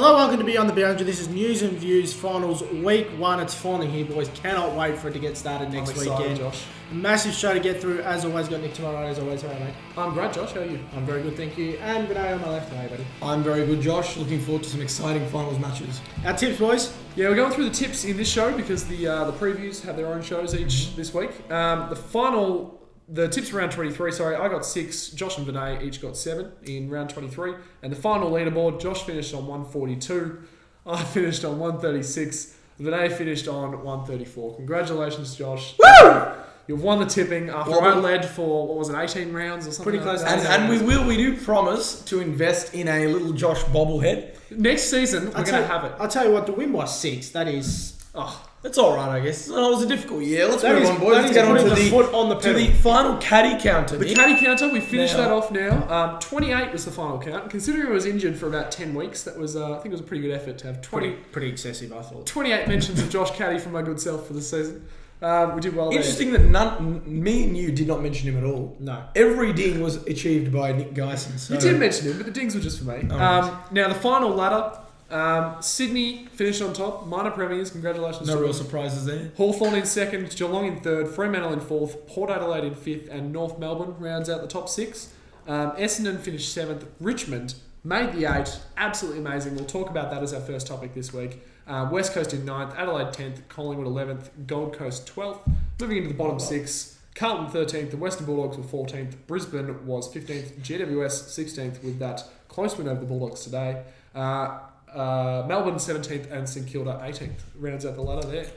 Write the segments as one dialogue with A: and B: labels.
A: Hello, welcome to Beyond the Boundary. This is News and Views Finals Week 1. It's finally here, boys. Cannot wait for it to get started next weekend.
B: Josh.
A: Massive show to get through. As always, got Nick tomorrow night. As always, all right, mate.
B: I'm great, Josh. How are you?
A: I'm very good, thank you. And Vinay on my left. How are you, buddy?
C: I'm very good, Josh. Looking forward to some exciting finals matches.
A: Our tips, boys.
B: Yeah, we're going through the tips in this show because the previews have their own shows each this week. The tips for round 23, I got 6. Josh and Vinay each got 7 in round 23. And the final leaderboard, Josh finished on 142. I finished on 136. Vinay finished on 134. Congratulations, Josh.
A: Woo!
B: You've won the tipping after I led for, 18 rounds or something?
A: Pretty close.
C: And we do promise to invest in a little Josh bobblehead.
B: Next season, we're going to have it.
A: I'll tell you what, to win by 6, that is...
C: That's all right, I guess. No, it was a difficult year. Let's move on, boys.
A: Let's get on to the
C: final caddy counter.
B: The caddy counter, we finished that off now. 28 was the final count. Considering I was injured for about 10 weeks, that was I think it was a pretty good effort to have 20.
A: Pretty excessive, I thought.
B: 28 mentions of Josh Caddy from my good self for the season. We did well.
C: Interesting that me and you did not mention him at all.
A: No.
C: Every ding was achieved by Nick Geisen. So.
B: You did mention him, but the dings were just for me. Now the final ladder. Sydney finished on top. Minor premiers, congratulations.
C: No real surprises there.
B: Hawthorn in second, Geelong in third, Fremantle in fourth, Port Adelaide in fifth, and North Melbourne rounds out the top 6. Essendon finished 7th. Richmond made the 8. Absolutely amazing. We'll talk about that as our first topic this week. West Coast in 9th, Adelaide 10th, Collingwood 11th, Gold Coast 12th. Moving into the bottom 6, Carlton 13th, the Western Bulldogs were 14th, Brisbane was 15th, GWS 16th with that close win over the Bulldogs today. Melbourne 17th and St.Kilda 18th. Rounds out the ladder there.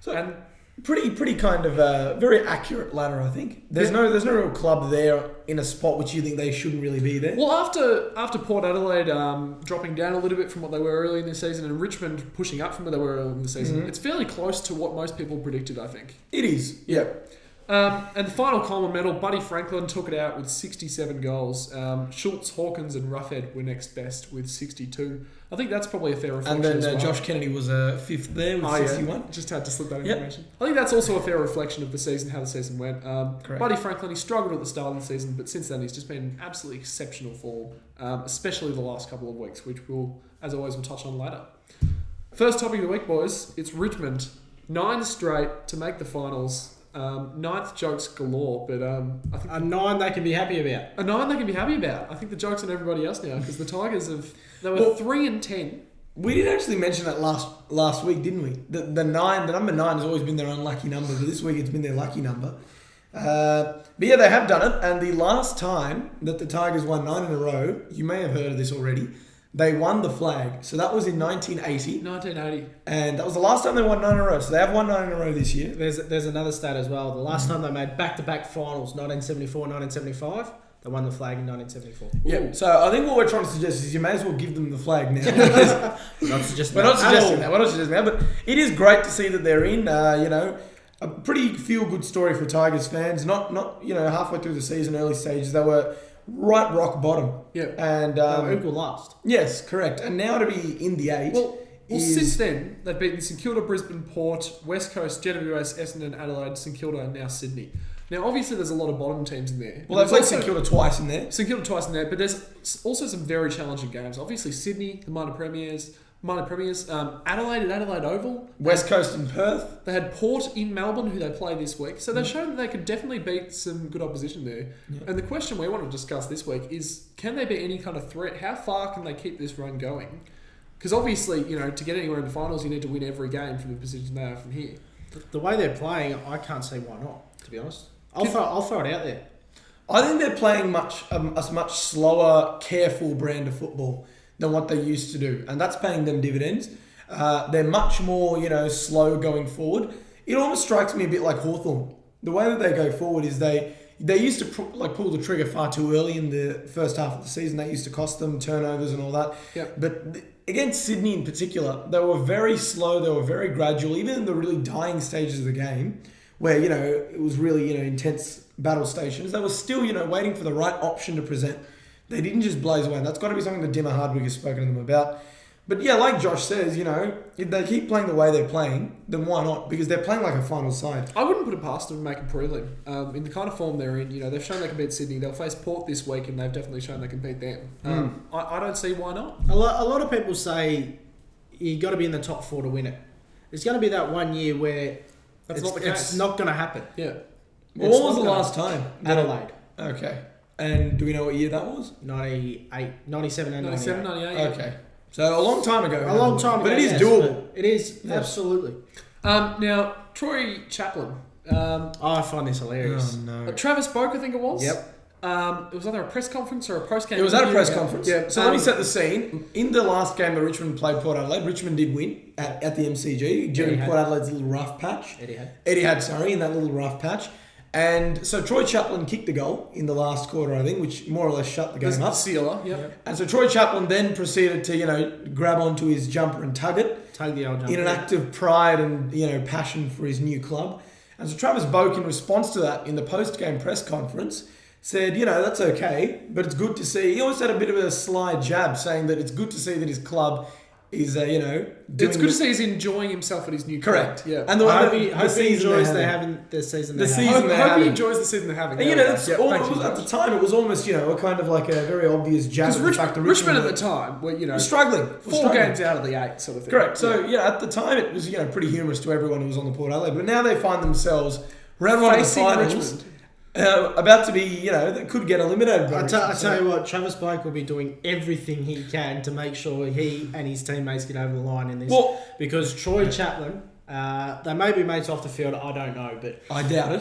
C: And pretty kind of very accurate ladder, I think. There's no real club there in a spot which you think they shouldn't really be there.
B: Well, after Port Adelaide dropping down a little bit from what they were early in the season and Richmond pushing up from where they were early in the season, it's fairly close to what most people predicted, I think.
C: It is, yeah.
B: And the final Coleman medal, Buddy Franklin took it out with 67 goals. Schultz, Hawkins and Roughhead were next best with 62. I think that's probably a fair reflection.
C: And then
B: as well.
C: Josh Kennedy was 5th there with 61.
B: Yeah. Just had to slip that information. I think that's also a fair reflection of the season, how the season went. Buddy Franklin, he struggled at the start of the season, but since then he's just been in absolutely exceptional form, especially the last couple of weeks, which we'll touch on later. First topic of the week, boys, it's Richmond. 9 straight to make the finals. 9th jokes galore, but I think
A: a 9 they can be happy about.
B: A 9 they can be happy about. I think the joke's on everybody else now because the Tigers they were 3-10.
C: We did actually mention that last week, didn't we? The number 9 has always been their unlucky number, but this week it's been their lucky number. But yeah, they have done it, and the last time that the Tigers won 9 in a row, you may have heard of this already. They won the flag. So that was in 1980.
B: 1980.
C: And that was the last time they won 9 in a row. So they have won 9 in a row this year.
A: There's another stat as well. The last time they made back-to-back finals, 1974, 1975, they won the flag in 1974.
C: Yeah. So I think what we're trying to suggest is you may as well give them the flag now.
A: We're not suggesting
C: that. But it is great to see that they're in. A pretty feel-good story for Tigers fans. Not halfway through the season, early stages, they were right rock bottom.
B: Yeah.
C: And
A: equal last.
C: Yes, correct. And now to be in the 8.
B: Well, since then, they've beaten St Kilda, Brisbane, Port, West Coast, GWS, Essendon, Adelaide, St Kilda, and now Sydney. Now, obviously, there's a lot of bottom teams in there.
C: Well, they've played St Kilda twice in there.
B: But there's also some very challenging games. Obviously, Sydney, the minor premiers. Adelaide at Adelaide Oval.
C: West Coast in Perth.
B: They had Port in Melbourne, who they play this week. So they've shown that they could definitely beat some good opposition there. Yeah. And the question we want to discuss this week is, can they be any kind of threat? How far can they keep this run going? Because obviously, to get anywhere in the finals, you need to win every game from the position they are from here.
A: The way they're playing, I can't see why not, to be honest. I'll throw it out there.
C: I think they're playing a much slower, careful brand of football than what they used to do, and that's paying them dividends. They're much more, slow going forward. It almost strikes me a bit like Hawthorn. The way that they go forward is they used to pull the trigger far too early in the first half of the season. That used to cost them turnovers and all that.
B: Yep.
C: But against Sydney in particular, they were very slow. They were very gradual, even in the really dying stages of the game, where it was really intense battle stations. They were still waiting for the right option to present. They didn't just blaze away, and that's got to be something that Dimmer Hardwick has spoken to them about. But yeah, like Josh says, if they keep playing the way they're playing, then why not? Because they're playing like a final side.
B: I wouldn't put it past them to make a prelim. In the kind of form they're in, they've shown they can beat Sydney. They'll face Port this week, and they've definitely shown they can beat them. I don't see why not.
A: A lot of people say you got to be in the top 4 to win it. There's going to be that 1 year where it's not going to happen.
B: Yeah.
C: Well, what was the last time?
A: Adelaide.
C: Okay. And do we know what year that was?
A: 98, 97 and
B: 97,
A: 98.
B: 98.
C: Okay. So a long time ago.
A: A long time ago.
C: But it is
A: yes,
C: doable.
A: It is,
C: Yeah.
A: absolutely.
B: Now, Troy Chaplin.
A: I find this hilarious.
C: Oh, no.
B: Travis Boak, I think it was.
A: Yep.
B: It was either a press conference or a post-game.
C: It was at a press
B: interview.
C: conference.
B: Yeah.
C: So let me set the scene. In the last game that Richmond played Port Adelaide, Richmond did win at the MCG during Port Adelaide's little rough patch. Eddie had, in that little rough patch. And so Troy Chaplin kicked the goal in the last quarter, I think, which more or less shut the game up.
B: Sealer, yeah.
C: And so Troy Chaplin then proceeded to, grab onto his jumper and tug it.
A: Tug the old jumper.
C: In an act of pride and, passion for his new club. And so Travis Boak, in response to that, in the post-game press conference, said, that's okay, but it's good to see. He always had a bit of a sly jab saying that it's good to see that his club is, doing
B: it's good to see he's enjoying himself at his new club.
C: Correct.
B: Yeah.
C: And
A: I hope he enjoys the season they're having.
B: I hope he enjoys the season they're having.
C: And, that's all it was at the time. It was almost, a kind of like a very obvious jab.
B: Because Richmond at the time were,
C: was struggling.
B: 4 games out of the 8 sort of thing.
C: Correct. So, at the time it was, pretty humorous to everyone who was on the Port Adelaide. But now they find themselves round one of the finals.
B: Richmond.
C: About to be, that could get eliminated.
A: I tell you what, Travis Blake will be doing everything he can to make sure he and his teammates get over the line in this.
C: Well,
A: because Troy Chaplin, they may be mates off the field, I don't know, but
C: I doubt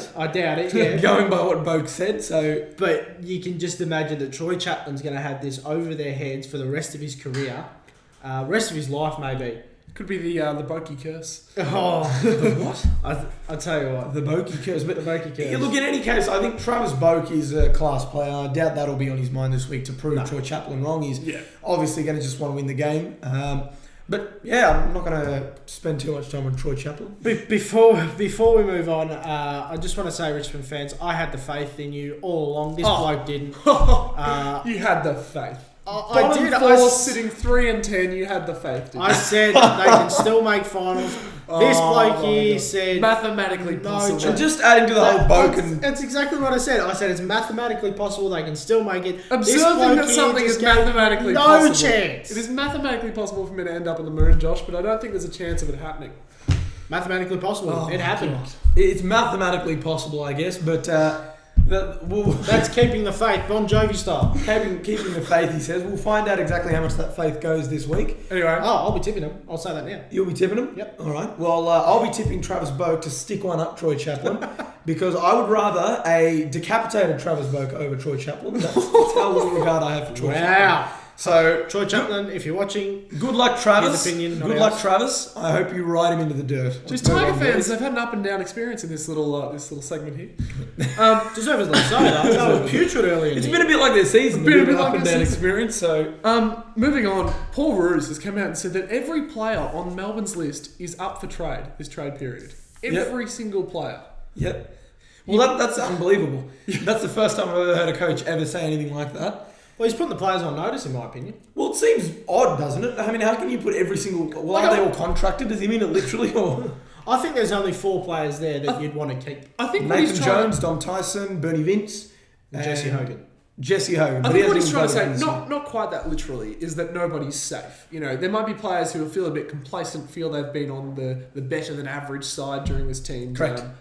C: it.
A: Yeah.
C: Going by what Boak said, so.
A: But you can just imagine that Troy Chaplin's going to have this over their heads for the rest of his career, rest of his life maybe.
B: Could be the Bokey curse.
A: Oh,
C: The what?
A: I tell you what,
C: The Bokey curse. But
A: the Bakey curse.
C: look, in any case, I think Travis Boak is a class player. I doubt that'll be on his mind this week to prove Troy Chaplin wrong. He's obviously going to just want to win the game. But yeah, I'm not going to spend too much time on Troy Chaplin.
A: Before we move on, I just want to say, Richmond fans, I had the faith in you all along. This bloke didn't.
B: You had the faith.
A: I did.
B: Sitting 3 and 10. You had the faith.
A: I said they can still make finals. This bloke here said
B: mathematically possible.
C: And just adding to the whole Boak and
A: that's exactly what I said. I said it's mathematically possible. They can still make it.
B: Observing that something is mathematically possible.
A: No chance.
B: It is mathematically possible for me to end up on the moon, Josh, but I don't think there's a chance of it happening.
A: Mathematically possible. It happened.
C: it's mathematically possible, I guess, but
A: that's keeping the faith, Bon Jovi style.
C: keeping the faith, he says. We'll find out exactly how much that faith goes this week.
B: Anyway.
A: I'll be tipping him. I'll say that now.
C: You'll be tipping him?
A: Yep.
C: All right. Well, I'll be tipping Travis Boak to stick one up Troy Chaplin because I would rather a decapitated Travis Boak over Troy Chaplin. That's how little regard I have for Troy Chaplin.
A: Wow.
C: So,
A: Troy Chaplin, if you're watching,
C: good luck, Travis.
A: His opinion, not
C: good
A: ours.
C: luck, Travis. I hope you ride him into the dirt.
B: Just Tiger fans, they've had an up and down experience in this little segment here.
A: deservedly so. They were putrid earlier.
C: It's been a bit like their season.
B: Been a bit
C: up
B: like
C: and
B: their
C: down
B: season.
C: experience. So,
B: moving on, Paul Roos has come out and said that every player on Melbourne's list is up for trade this trade period. Every single player.
C: Yep. Well, that's unbelievable. That's the first time I've ever heard a coach ever say anything like that.
A: Well, he's putting the players on notice, in my opinion.
C: Well, it seems odd, doesn't it? I mean, how can you put every single... Well, are they all contracted? Does he mean it literally? Or
A: I think there's only 4 players there that you'd want to keep.
B: I think what
C: Nathan
B: he's trying
C: Jones, Dom Tyson, Bernie Vince,
A: And Jesse Hogan.
C: Jesse Hogan.
B: I
C: But he
B: think what
C: hasn't
B: he's trying to
C: even
B: say,
C: played
B: not quite that literally, is that nobody's safe. You know, there might be players who feel a bit complacent, feel they've been on the better than average side during this team's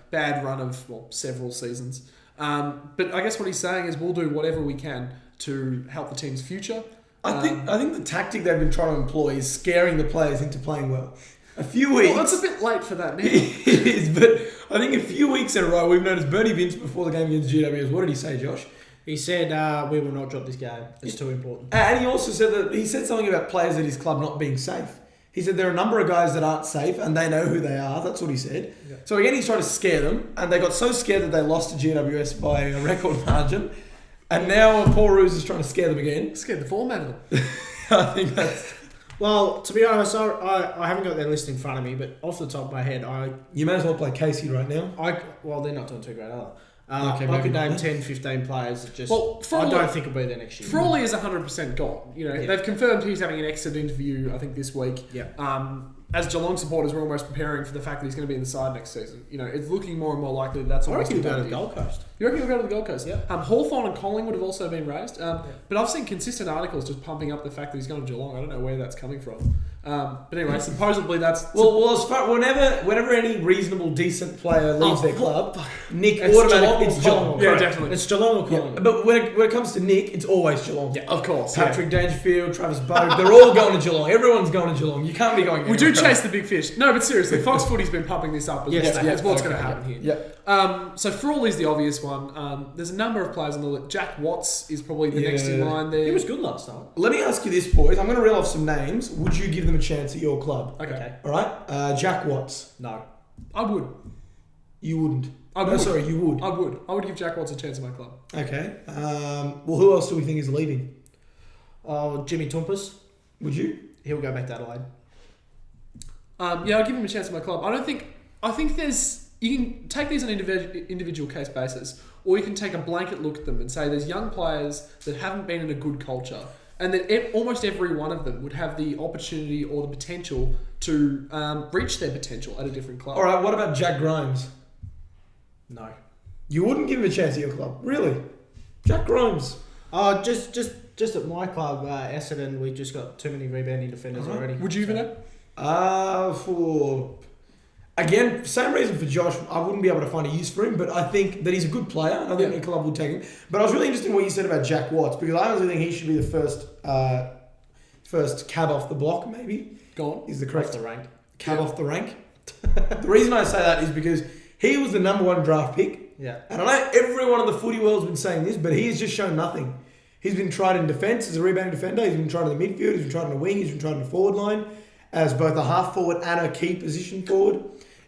B: bad run of several seasons. But I guess what he's saying is we'll do whatever we can to help the team's future.
C: I think the tactic they've been trying to employ is scaring the players into playing well. A few weeks...
B: Well, it's a bit late for that now.
C: It is, but I think a few weeks in a row we've noticed Bernie Vince before the game against GWS. What did he say, Josh?
A: He said, we will not drop this game. It's too important.
C: And he also said that he said something about players at his club not being safe. He said there are a number of guys that aren't safe and they know who they are. That's what he said. Yeah. So again, he's trying to scare them, and they got so scared that they lost to GWS by a record margin. And now Paul Roos is trying to scare them again.
B: Scared the form out of them.
C: I think that's...
A: Well, to be honest, I haven't got their list in front of me, but off the top of my head,
C: You may as well play Casey right now.
A: well, they're not doing too great, are I could name 10, 15 players that just...
B: Well,
A: I don't think will be there next year.
B: Frawley is 100% gone. You know, they've confirmed he's having an exit interview, I think, this week.
A: Yeah.
B: As Geelong supporters, we're almost preparing for the fact that he's going to be in the side next season. You know, it's looking more and more likely that's
A: I
B: almost
A: reckon he'll
B: a
A: go to
B: done
A: the
B: deal.
A: Gold Coast.
B: You reckon he'll go to the Gold Coast?
A: Yeah.
B: Hawthorn and Collingwood have also been raised. But I've seen consistent articles just pumping up the fact that he's going to Geelong. I don't know where that's coming from. But anyway, supposedly that's...
C: Well, as far, whenever any reasonable, decent player leaves their club, Nick
A: It's
C: automatically... It's
A: Geelong.
C: Geelong.
B: Yeah,
C: correct.
B: definitely.
A: It's Geelong or Collingwood.
C: Yeah, but when it comes to Nick, it's always Geelong.
B: Yeah, of course.
C: Patrick Dangerfield, Travis Bogue, they're all going to Geelong. Everyone's going to Geelong. You can't be going...
B: We do chase the big fish. No, but seriously, Fox Footy's been pumping this up as
A: Yes,
B: well.
A: they
B: That's
A: have.
B: what's going to happen here.
C: Yeah.
B: So Frawley's the obvious one. There's a number of players on the list. Jack Watts is probably the next in line there.
A: He was good last time.
C: Let me ask you this, boys. I'm going to reel off some names. Would you give them a chance at your club?
B: Okay.
C: All right. Jack Watts.
A: No.
B: I would.
C: You wouldn't.
B: I
C: No,
B: would.
C: sorry, you would.
B: I would. I would give Jack Watts a chance in my club.
C: Okay. Well, who else do we think is leaving?
A: Oh, Jimmy Tompers.
C: Would you?
A: He'll go back to Adelaide.
B: Yeah, I'll give him a chance in my club. I think there's... You can take these on an individual case basis, or you can take a blanket look at them and say there's young players that haven't been in a good culture, and that almost every one of them would have the opportunity or the potential to reach their potential at a different club.
C: All right. What about Jack Grimes?
A: No.
C: You wouldn't give him a chance at your club, really? Jack Grimes.
A: Oh, just at my club, Essendon, we just got too many rebounding defenders already.
B: Would you even have?
C: Again, same reason for Josh. I wouldn't be able to find a use for him, but I think that he's a good player, and I think the club would take him. But I was really interested in what you said about Jack Watts, because I honestly think he should be the first cab off the block, maybe.
B: Go on.
C: Is the correct
A: Off the rank.
C: cab off the rank. The reason I say that is because he was the number one draft pick.
A: Yeah.
C: And I know everyone in the footy world has been saying this, but he has just shown nothing. He's been tried in defence as a rebounding defender. He's been tried in the midfield. He's been tried in the wing. He's been tried in the forward line as both a half forward and a key position forward.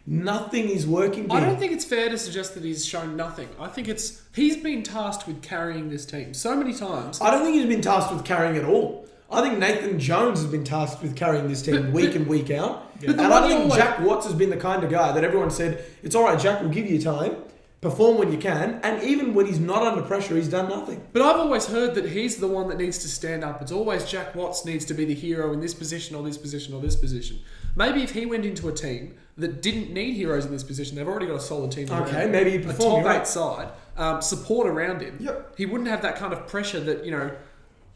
C: Nothing is working.
B: I don't think it's fair to suggest that he's shown nothing. I think he's been tasked with carrying this team so many times.
C: I don't think he's been tasked with carrying it all. I think Nathan Jones has been tasked with carrying this team week in, week out. Yeah. And I think Jack Watts has been the kind of guy that everyone said, it's all right, Jack, we'll give you time. Perform when you can, and even when he's not under pressure, he's done nothing.
B: But I've always heard that he's the one that needs to stand up. It's always Jack Watts needs to be the hero in this position or this position or this position. Maybe if he went into a team that didn't need heroes in this position, they've already got a solid team.
C: Okay, maybe he'd
B: a
C: perform.
B: top 8 side, support around him.
C: Yep.
B: He wouldn't have that kind of pressure that,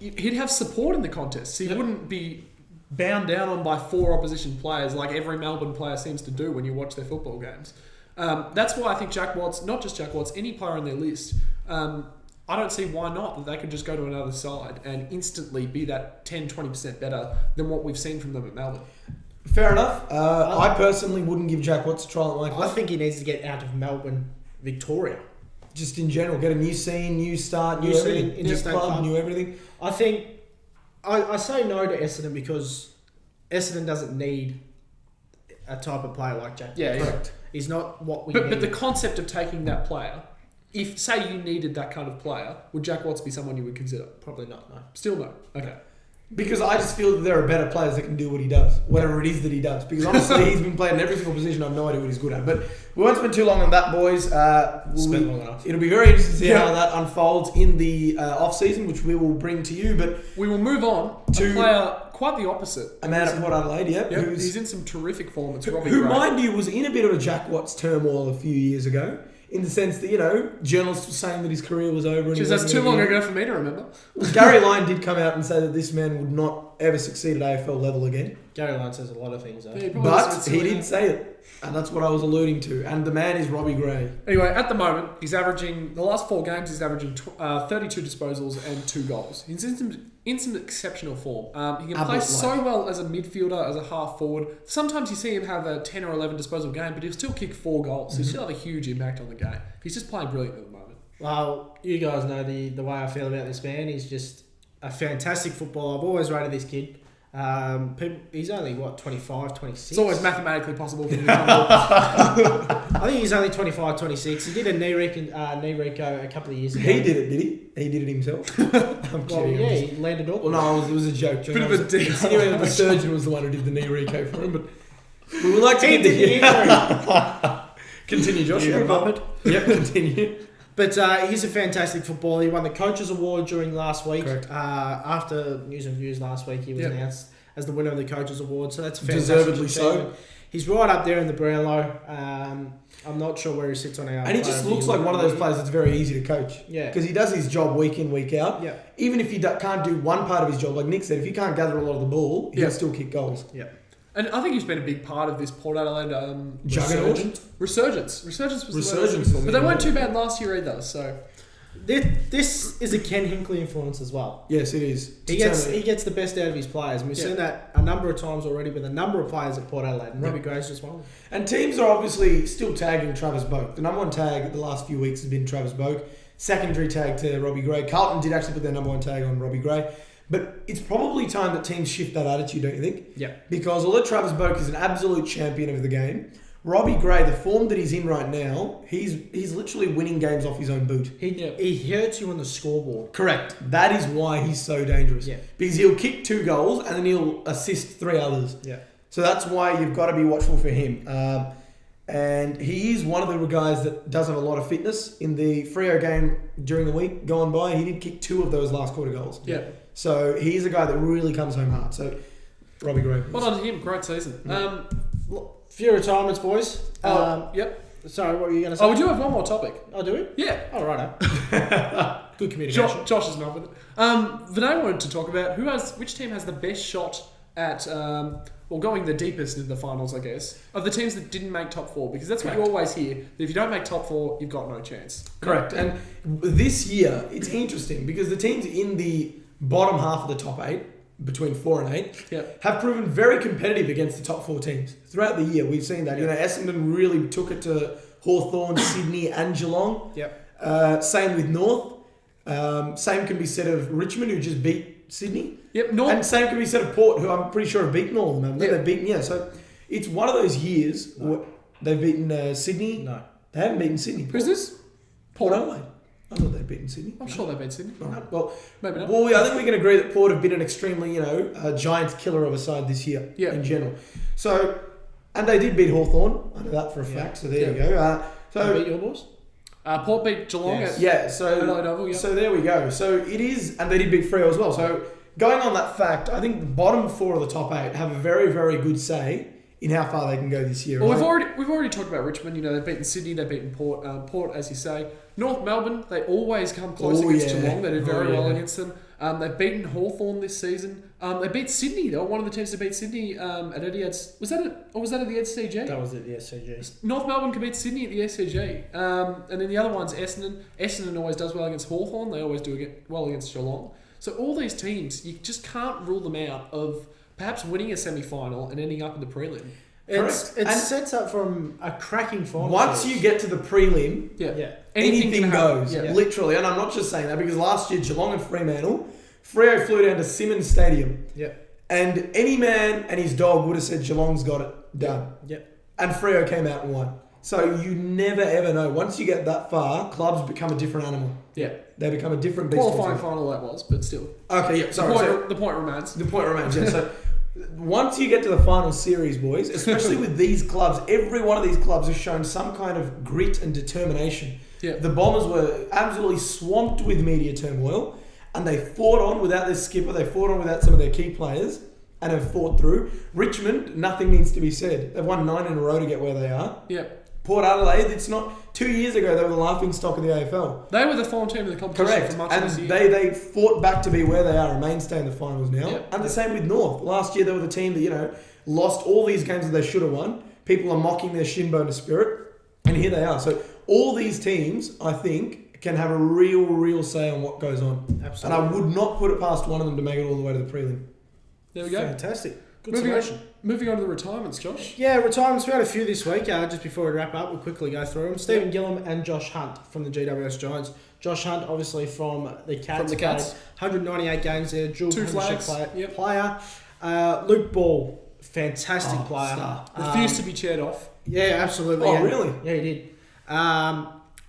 B: he'd have support in the contest. So he wouldn't be bound down on by 4 opposition players like every Melbourne player seems to do when you watch their football games. That's why I think Jack Watts, not just Jack Watts, any player on their list, I don't see why not that they could just go to another side and instantly be that 10-20% better than what we've seen from them at Melbourne.
C: Fair enough. I personally wouldn't give Jack Watts a trial at my club.
A: I think he needs to get out of Melbourne, Victoria.
C: Just in general, get a new scene, new start, new everything, new club, new everything.
A: I think I say no to Essendon because Essendon doesn't need a type of player like Jack.
B: Yeah,
A: correct. He's not what we need.
B: But the concept of taking that player, if say you needed that kind of player, would Jack Watts be someone you would consider?
A: Probably not. No.
B: Still no. Okay.
C: Because I just feel that there are better players that can do what he does, whatever it is that he does. Because honestly, he's been playing in every single position. I have no idea what he's good at. But we won't spend too long on that, boys.
A: Spend long enough.
C: It'll be very interesting to see how that unfolds in the off-season, which we will bring to you. But
B: we will move on to a player quite the opposite.
C: A man at Port Adelaide,
B: he's in some terrific form. It's Robbie
C: Gray. Who,
B: Gray.
C: mind you, was in a bit of a Jack Watts turmoil a few years ago. In the sense that, journalists were saying that his career was over.
B: Because that's too long ago for me to remember.
C: Gary Lyon did come out and say that this man would not ever succeed at AFL level again.
A: Gary Lyon says a lot of things, though.
C: Yeah, but he did say it. And that's what I was alluding to. And the man is Robbie Gray.
B: Anyway, at the moment, he's averaging, the last 4 games, he's averaging 32 disposals and 2 goals. He's in some exceptional form. He can play so well as a midfielder, as a half forward. Sometimes you see him have a 10 or 11 disposal game, but he'll still kick 4 goals. So he'll still have a huge impact on the game. He's just playing brilliant at the moment.
A: Well, you guys know the way I feel about this man. He's just a fantastic footballer. I've always rated this kid. He's only, 25, 26?
B: It's always mathematically possible for him to
A: I think he's only 25, 26. He did a knee reco a couple of years ago.
C: He did it, did he? He did it himself? I'm kidding.
A: Yeah, he landed all.
C: Well, no, it was a joke.
B: Bit of a dick.
C: The surgeon was the one who did the knee reco for him, but we would like to
A: get the injury.
C: Continue, Josh.
A: You're a puppet.
C: Yep, continue.
A: But he's a fantastic footballer. He won the Coaches Award during last week.
C: Correct.
A: After News and Views last week, he was announced as the winner of the Coaches Award. So that's a fantastic
C: Deservedly
A: achievement.
C: so.
A: He's right up there in the Brownlow. I'm not sure where he sits on our.
C: And he just looks like one of those players that's very easy to coach.
A: Yeah.
C: Because he does his job week in, week out.
A: Yeah.
C: Even if he can't do one part of his job, like Nick said, if he can't gather a lot of the ball, he'll still kick goals.
A: Yeah.
B: And I think he's been a big part of this Port Adelaide
C: Juggernaut?
B: Resurgence was the
C: Resurgence.
B: word. But they weren't too bad last year either, so...
A: This is a Ken Hinkley influence as well.
C: Yes, it is.
A: He gets the best out of his players, and we've seen that a number of times already with a number of players at Port Adelaide, and Robbie Gray's just one of them.
C: And teams are obviously still tagging Travis Boak. The number one tag the last few weeks has been Travis Boak. Secondary tag to Robbie Gray. Carlton did actually put their number one tag on Robbie Gray. But it's probably time that teams shift that attitude, don't you think?
A: Yeah.
C: Because although Travis Boak is an absolute champion of the game, Robbie Gray, the form that he's in right now, he's literally winning games off his own boot.
A: He hurts you on the scoreboard.
C: Correct. That is why he's so dangerous.
A: Yeah.
C: Because he'll kick 2 goals and then he'll assist 3 others.
A: Yeah.
C: So that's why you've got to be watchful for him. And he is one of the guys that does have a lot of fitness. In the Freo game during the week gone by, he did kick 2 of those last quarter goals.
B: Yeah.
C: So he's a guy that really comes home hard. So Robbie Gray.
B: Well done to him. Great season.
A: Few retirements, boys.
B: Yep.
A: Sorry, what were you going to say?
B: Oh, we do have one more topic.
A: Oh, do we?
B: Yeah.
A: Oh, righto. Good communication.
B: Josh is not with it. Vinay wanted to talk about which team has the best shot at going the deepest into the finals, I guess, of the teams that didn't make top 4, because that's what you always hear. That if you don't make top 4, you've got no chance.
C: Correct. And this year, it's interesting because the teams in the bottom half of the top 8, between 4 and 8, have proven very competitive against the top 4 teams. Throughout the year, we've seen that. You know, Essendon really took it to Hawthorn, Sydney and Geelong. Same with North. Same can be said of Richmond, who just beat Sydney.
B: North.
C: And same can be said of Port, who I'm pretty sure have beaten all of them. They've beaten, so it's one of those years where they've beaten Sydney.
A: No.
C: They haven't beaten Sydney.
B: Who's this?
C: Port Adelaide. I thought they'd beaten Sydney.
B: I'm sure they beat Sydney.
C: Right. Well,
B: maybe not.
C: Well, I think we can agree that Port have been an extremely, giant killer of a side this year in general. So, and they did beat Hawthorn. I know that for a fact. So there you go.
A: So beat your boys?
B: Port beat Geelong.
C: So there we go. So it is, and they did beat Freo as well. So going on that fact, I think the bottom 4 of the top 8 have a very, very good say in how far they can go this year.
B: Well, we've already talked about Richmond. You know, they've beaten Sydney, they've beaten Port. Port, as you say, North Melbourne. They always come close against Geelong. They did very well against them. They've beaten Hawthorn this season. They beat Sydney. They were one of the teams that beat Sydney at Etihad's. Was that at the SCG?
A: That was at the SCG.
B: North Melbourne can beat Sydney at the SCG. And then the other one's Essendon. Essendon always does well against Hawthorn. They always do well against Geelong. So all these teams, you just can't rule them out of perhaps winning a semi-final and ending up in the prelim.
A: It sets up from a cracking final.
C: Once you get to the prelim, anything goes. Literally. And I'm not just saying that because last year, Geelong and Fremantle, Freo flew down to Simmons Stadium. And any man and his dog would have said Geelong's got it done. And Freo came out and won. So you never ever know. Once you get that far, clubs become a different animal. They become a different beast.
B: Qualifying final that was, but still.
C: Okay,
B: The point remains.
C: The point remains, So once you get to the final series, boys, especially with these clubs, every one of these clubs has shown some kind of grit and determination. The Bombers were absolutely swamped with media turmoil, and they fought on without their skipper. They fought on without some of their key players, and have fought through. Richmond, nothing needs to be said. They've won 9 in a row to get where they are. Port Adelaide, it's not 2 years ago they were the laughing stock of the AFL.
B: They were the form team of the competition for much of this year.
C: And they fought back to be where they are, a mainstay in the finals now. And the same with North. Last year they were the team that, lost all these games that they should have won. People are mocking their shin bone of spirit. And here they are. So all these teams, I think, can have a real say on what goes on.
A: Absolutely.
C: And I would not put it past one of them to make it all the way to the prelim.
B: There we go.
A: Fantastic. Good selection.
B: Moving on to the retirements, Josh.
A: Yeah, retirements. We had a few this week. Just before we wrap up, we'll quickly go through them. Stephen Gillum and Josh Hunt from the GWS Giants. Josh Hunt, obviously from the Cats. 198 games there. Dual
B: 2 flags.
A: Player. Luke Ball, fantastic player.
C: Star.
B: Refused to be chaired off.
A: Yeah, absolutely.
C: Oh, really?
A: Yeah, he did.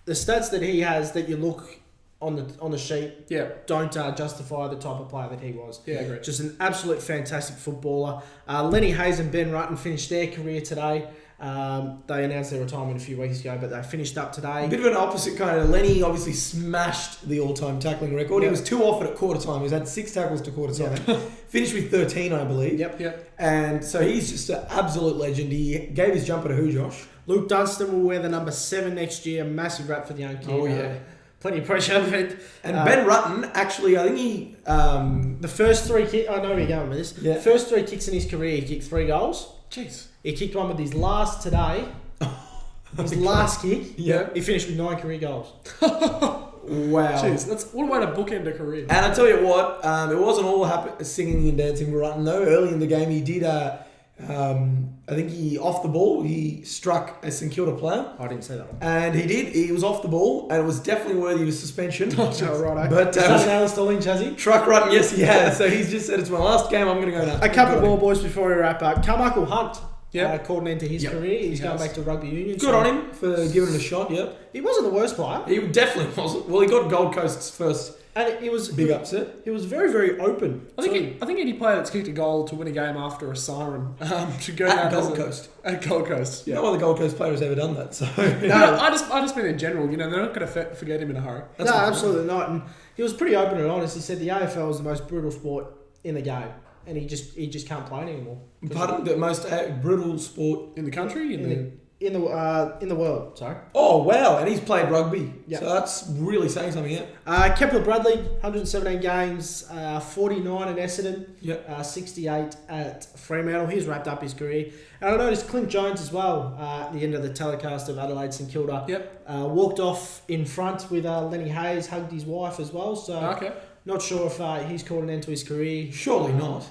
A: The stats that he has that you look on the sheet don't justify the type of player that he was.
B: Yeah, I agree.
A: Just an absolute fantastic footballer. Lenny Hayes and Ben Rutten finished their career today. They announced their retirement a few weeks ago, but they finished up today.
C: A bit of an opposite kind of. Lenny obviously smashed the all-time tackling record. He was 2 off it at quarter time. He's had 6 tackles to quarter time. Finished with 13, I believe.
A: Yep.
C: And so he's just an absolute legend. He gave his jumper to who, Josh?
A: Luke Dunstan will wear the number 7 next year. Massive rap for the young kid.
C: Oh, yeah.
A: Plenty of pressure.
C: And Ben Rutten, actually, I think he...
A: the first 3 kicks... I know where you're going with this.
C: Yeah.
A: The first 3 kicks in his career, he kicked 3 goals.
B: Jeez.
A: He kicked one with his last today. His last kick.
C: Yeah.
A: He finished with 9 career goals.
C: Wow.
B: Jeez, that's what a way to bookend a career.
C: And I tell you what, it wasn't all singing and dancing for Rutten, though. Early in the game, he did... I think off the ball, he struck a St Kilda player.
A: I didn't say that one.
C: And he was off the ball, and it was definitely worthy of suspension.
A: Oh, righto.
C: But
A: Alistair Lynch, has he?
C: Truck Rutten, yes, he has. So he's just said, it's my last game, I'm going to go nuts.
A: A couple more, boys, before we wrap up. Carmichael Hunt called an end to his
C: Yep.
A: career. He's
C: He
A: going
C: has.
A: back to rugby union.
C: Good on him for giving it a shot, yep.
A: He wasn't the worst player.
C: He definitely wasn't. Well, he got Gold Coast's first
A: And it was
C: big upset.
A: He was very, very open.
B: I think any player that's kicked a goal to win a game after a siren should go
C: At
B: down
C: Gold
B: as
C: Coast.
B: At Gold Coast, yeah.
C: No other Gold Coast player has ever done that, so...
B: No, I just mean in general. They're not going to forget him in a hurry.
A: No, absolutely not. And he was pretty open and honest. He said the AFL was the most brutal sport in the game, and he just can't play it anymore.
C: Pardon? The most brutal sport...
B: In the country?
A: In the world, sorry.
C: Oh, wow. And he's played rugby.
A: Yep.
C: So that's really saying something, yeah.
A: Kepler Bradley, 117 games, 49 at Essendon,
C: Yep.
A: 68 at Fremantle. He's wrapped up his career. And I noticed Clint Jones as well, at the end of the telecast of Adelaide St Kilda.
B: Yep.
A: Walked off in front with Lenny Hayes, hugged his wife as well. So
B: Okay.
A: not sure if he's called an end to his career.
C: Surely not.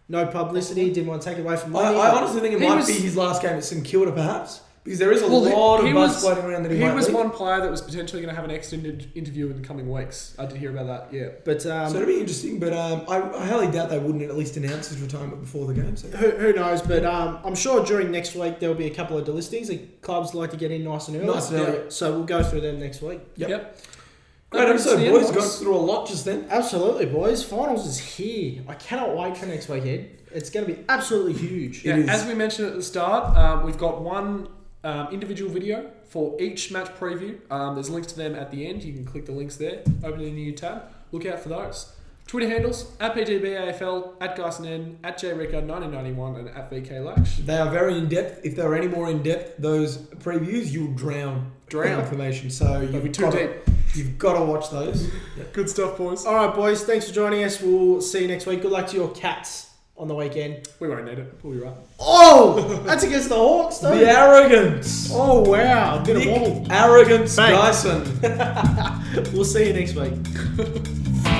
A: No publicity, didn't want to take it away from Lenny.
C: I honestly think it
B: He
C: might
B: was-
C: be his last game at St Kilda, perhaps. Because there is a lot of buzz floating around that he might
B: was
C: leave.
B: one player that was potentially going to have an extended interview in the coming weeks. I did hear about that, yeah.
A: But
C: So it'll be interesting, but I highly doubt they wouldn't at least announce his retirement before the game. So.
A: who knows? But I'm sure during next week there'll be a couple of delistings. The clubs like to get in nice and early.
C: Nice and early.
A: So we'll go through them next week.
B: Yep.
C: Great episode,
B: That's
C: boys.
B: the
C: Got
B: end,
C: through a lot just then.
A: Absolutely, boys. Finals is here. I cannot wait for next weekend. It's going to be absolutely huge.
B: Yeah,
C: It is.
B: as we mentioned at the start, we've got one individual video for each match preview. There's links to them at the end. You can click the links there. Open a new tab. Look out for those. Twitter handles, at PGBAFL, at Guyson, at JRicker1991, and at VKLash.
C: They are very in-depth. If there are any more in-depth, those previews, you'll drown information. So
B: They'll be too deep.
C: You've got to watch those.
B: Good stuff, boys.
A: All right, boys. Thanks for joining us. We'll see you next week. Good luck to your Cats on the weekend.
B: We won't need it. We'll be right.
A: Oh, that's against the Hawks, though.
C: The arrogance.
A: Oh, wow. Bit of wobble.
C: Arrogance
A: Thanks.
C: Dyson.
A: We'll see you next week.